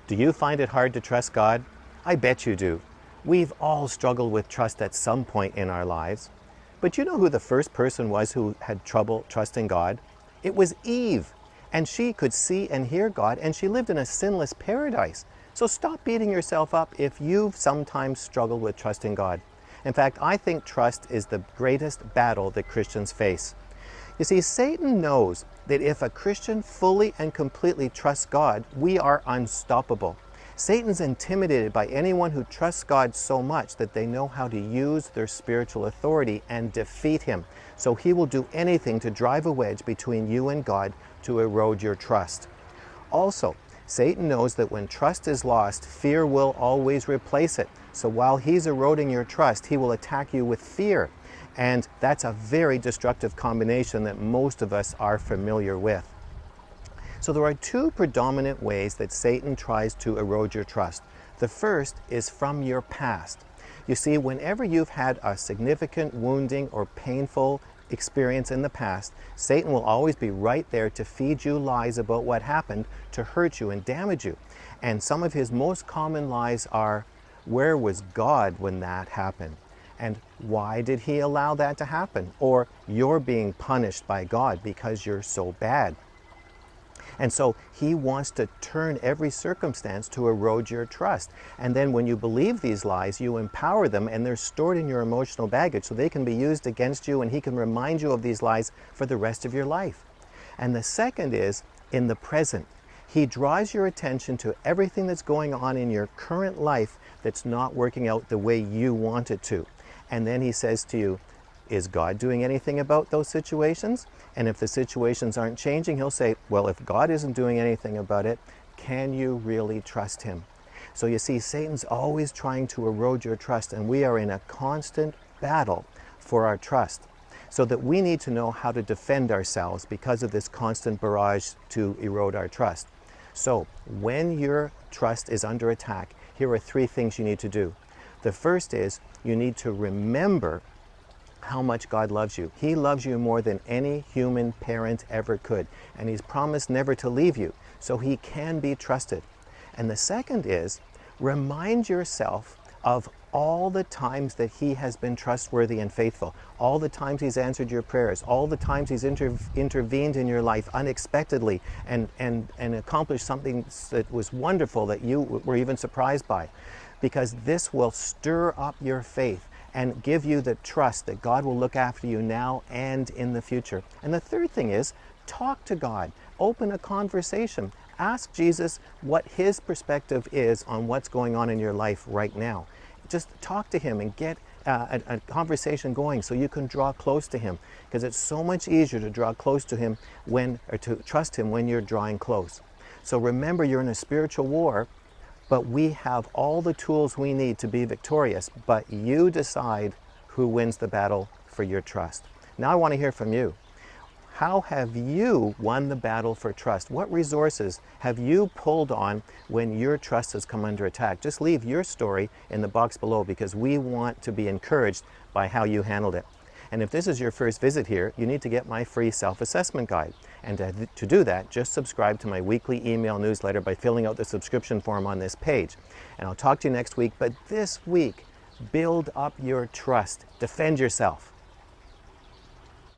Do you find it hard to trust God? I bet you do. We've all struggled with trust at some point in our lives. But you know who the first person was who had trouble trusting God? It was Eve. And she could see and hear God, and she lived in a sinless paradise. So stop beating yourself up if you've sometimes struggled with trusting God. In fact, I think trust is the greatest battle that Christians face. You see, Satan knows that if a Christian fully and completely trusts God, we are unstoppable. Satan's intimidated by anyone who trusts God so much that they know how to use their spiritual authority and defeat him. So he will do anything to drive a wedge between you and God to erode your trust. Also, Satan knows that when trust is lost, fear will always replace it. So while he's eroding your trust, he will attack you with fear. And that's a very destructive combination that most of us are familiar with. So there are two predominant ways that Satan tries to erode your trust. The first is from your past. You see, whenever you've had a significant wounding or painful experience in the past, Satan will always be right there to feed you lies about what happened, to hurt you and damage you. And some of his most common lies are, where was God when that happened? And why did he allow that to happen? Or you're being punished by God because you're so bad. And so he wants to turn every circumstance to erode your trust. And then when you believe these lies, you empower them, and they're stored in your emotional baggage so they can be used against you, and he can remind you of these lies for the rest of your life. And the second is in the present. He draws your attention to everything that's going on in your current life that's not working out the way you want it to. And then he says to you, is God doing anything about those situations? And if the situations aren't changing, he'll say, well, if God isn't doing anything about it, can you really trust him? So you see, Satan's always trying to erode your trust, and we are in a constant battle for our trust. So that we need to know how to defend ourselves because of this constant barrage to erode our trust. So when your trust is under attack, here are three things you need to do. The first is you need to remember how much God loves you. He loves you more than any human parent ever could, and he's promised never to leave you, so he can be trusted. And the second is, remind yourself of all the times that he has been trustworthy and faithful, all the times he's answered your prayers, all the times he's intervened in your life unexpectedly and accomplished something that was wonderful that you were even surprised by. Because this will stir up your faith and give you the trust that God will look after you now and in the future. And the third thing is, talk to God. Open a conversation. Ask Jesus what his perspective is on what's going on in your life right now. Just talk to him and get a conversation going so you can draw close to him, because it's so much easier to draw close to him or to trust him when you're drawing close. So remember, you're in a spiritual war, but we have all the tools we need to be victorious, but you decide who wins the battle for your trust. Now I want to hear from you. How have you won the battle for trust? What resources have you pulled on when your trust has come under attack? Just leave your story in the box below, because we want to be encouraged by how you handled it. And if this is your first visit here, you need to get my free self-assessment guide. And to do that, just subscribe to my weekly email newsletter by filling out the subscription form on this page. And I'll talk to you next week. But this week, build up your trust. Defend yourself.